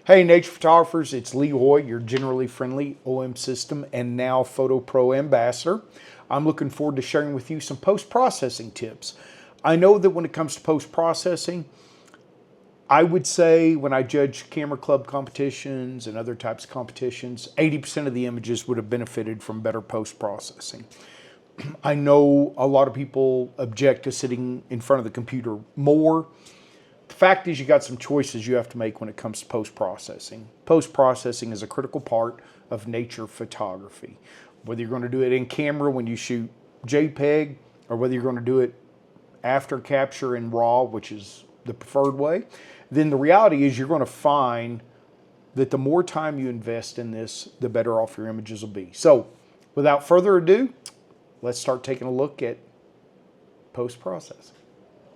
Hey nature photographers, it's Lee Hoy, your generally friendly OM system and now Photo Pro ambassador. I'm looking forward to sharing with you some post-processing tips. I know that when it comes to post-processing, I would say when I judge camera club competitions and other types of competitions, 80% of the images would have benefited from better post-processing. I know a lot of people object to sitting in front of the computer more. The fact is you got some choices you have to make when it comes to post-processing. Post-processing is a critical part of nature photography. Whether you're going to do it in camera when you shoot JPEG or whether you're going to do it after capture in RAW, which is the preferred way, then the reality is you're going to find that the more time you invest in this, the better off your images will be. So without further ado, let's start taking a look at post-processing.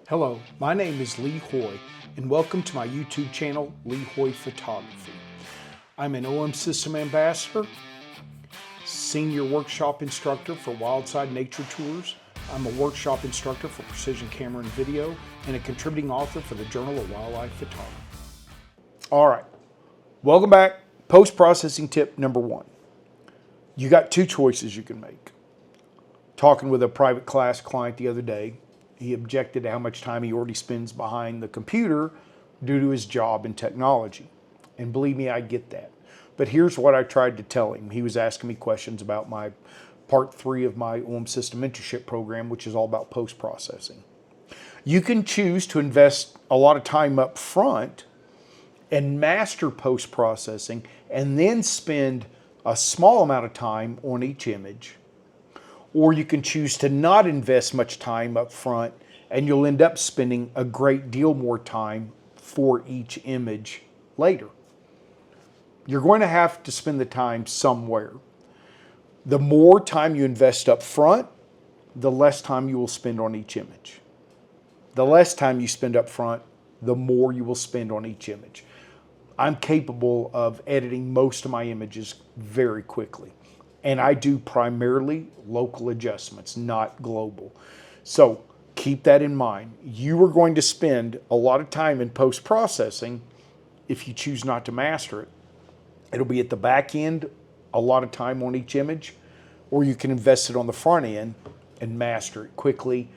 Hello, my name is Lee Hoy, and welcome to my YouTube channel, Lee Hoy Photography. I'm an OM System Ambassador, Senior Workshop Instructor for Wildside Nature Tours. I'm a workshop instructor for Precision Camera and Video, and a contributing author for the Journal of Wildlife Photography. All right, welcome back. Post-processing tip number one. You got two choices you can make. Talking with a private class client the other day, he objected to how much time he already spends behind the computer due to his job in technology. And believe me, I get that. But here's what I tried to tell him. He was asking me questions about my part 3 of my OM System Mentorship Program, which is all about post-processing. You can choose to invest a lot of time up front and master post-processing and then spend a small amount of time on each image. Or you can choose to not invest much time up front and you'll end up spending a great deal more time for each image later. You're going to have to spend the time somewhere. The more time you invest up front, the less time you will spend on each image. The less time you spend up front, the more you will spend on each image. I'm capable of editing most of my images very quickly. And I do primarily local adjustments, not global. So keep that in mind. You are going to spend a lot of time in post-processing if you choose not to master it. It'll be at the back end, a lot of time on each image, or you can invest it on the front end and master it quickly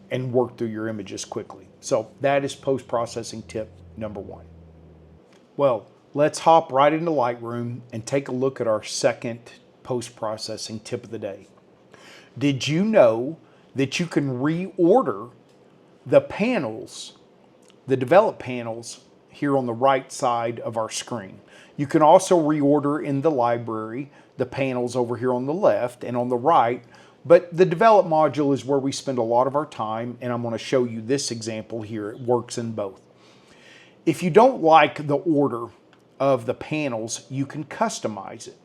and work through your images quickly. So that is post-processing tip number one. Well, let's hop right into Lightroom and take a look at our second post-processing tip of the day. Did you know that you can reorder the panels, the develop panels here on the right side of our screen? You can also reorder in the library the panels over here on the left and on the right, but the develop module is where we spend a lot of our time, and I'm going to show you this example here. It works in both. If you don't like the order of the panels, you can customize it.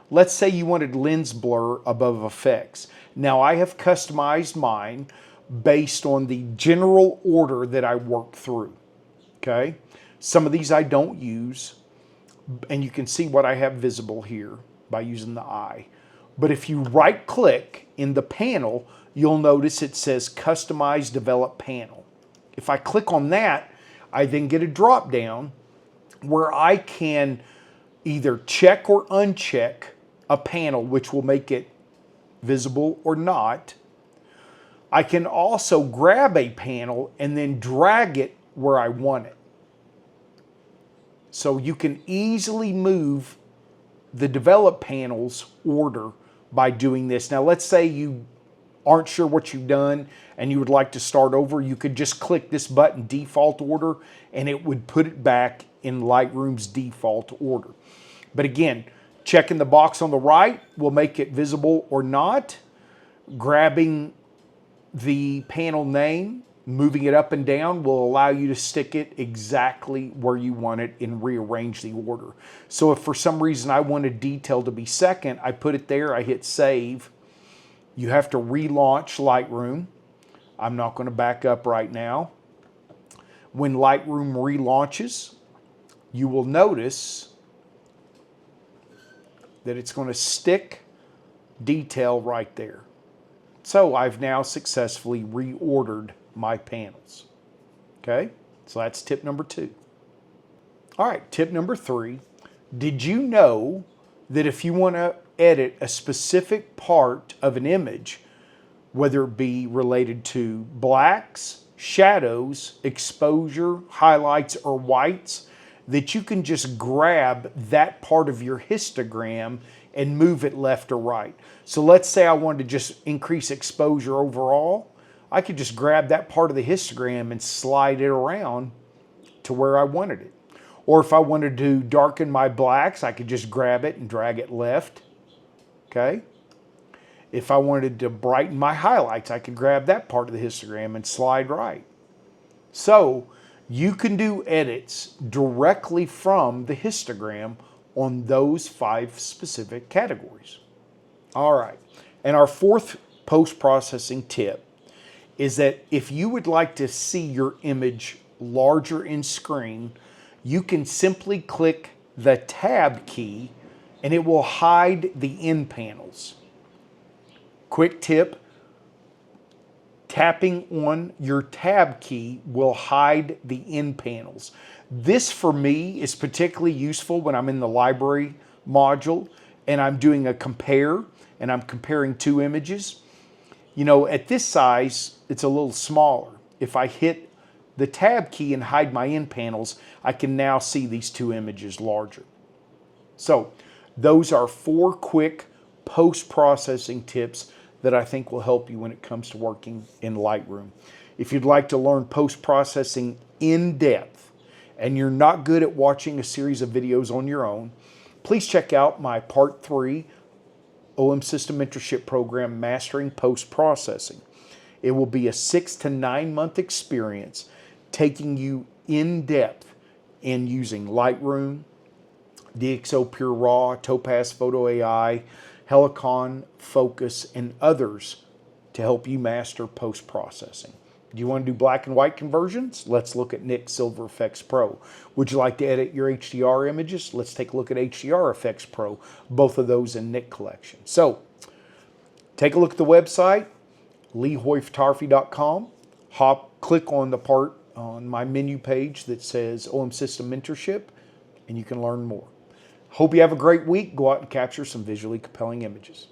Let's say you wanted lens blur above effects. Now I have customized mine based on the general order that I work through, okay? Some of these I don't use, and you can see what I have visible here by using the eye. But if you right click in the panel, you'll notice it says Customize Develop Panel. If I click on that, I then get a drop down where I can either check or uncheck a panel, which will make it visible or not. I can also grab a panel and then drag it where I want it. So you can easily move the develop panels order by doing this. Now let's say you aren't sure what you've done and you would like to start over. You could just click this button, default order, and it would put it back in Lightroom's default order. But again, checking the box on the right will make it visible or not. Grabbing the panel name, moving it up and down will allow you to stick it exactly where you want it and rearrange the order. So if for some reason I wanted detail to be second, I put it there, I hit save. You have to relaunch Lightroom. I'm not going to back up right now. When Lightroom relaunches, you will notice that it's going to stick detail right there. So I've now successfully reordered my panels. Okay, so that's tip number 2. All right, tip number 3. Did you know that if you want to edit a specific part of an image, whether it be related to blacks, shadows, exposure, highlights, or whites, that you can just grab that part of your histogram and move it left or right. So let's say I wanted to just increase exposure overall. I could just grab that part of the histogram and slide it around to where I wanted it. Or if I wanted to darken my blacks, I could just grab it and drag it left. Okay? If I wanted to brighten my highlights, I could grab that part of the histogram and slide right. So you can do edits directly from the histogram on those 5 specific categories. All right. And our 4th post-processing tip is that if you would like to see your image larger in screen, you can simply click the Tab key and it will hide the end panels. Quick tip, tapping on your Tab key will hide the end panels. This for me is particularly useful when I'm in the library module and I'm doing a compare and I'm comparing 2 images. You know, at this size, it's a little smaller. If I hit the Tab key and hide my end panels, I can now see these 2 images larger. So those are 4 quick post-processing tips that I think will help you when it comes to working in Lightroom. If you'd like to learn post-processing in depth and you're not good at watching a series of videos on your own, please check out my Part 3 OM System Mentorship Program, Mastering Post-Processing. It will be a 6 to 9 month experience taking you in depth in using Lightroom, DxO Pure Raw, Topaz Photo AI, Helicon, Focus, and others to help you master post-processing. Do you want to do black and white conversions? Let's look at Nik Silver Effects Pro. Would you like to edit your HDR images? Let's take a look at HDR Effects Pro, both of those in Nik Collection. So, take a look at the website, leehoyphotography.com. Click on the part on my menu page that says OM System Mentorship, and you can learn more. Hope you have a great week. Go out and capture some visually compelling images.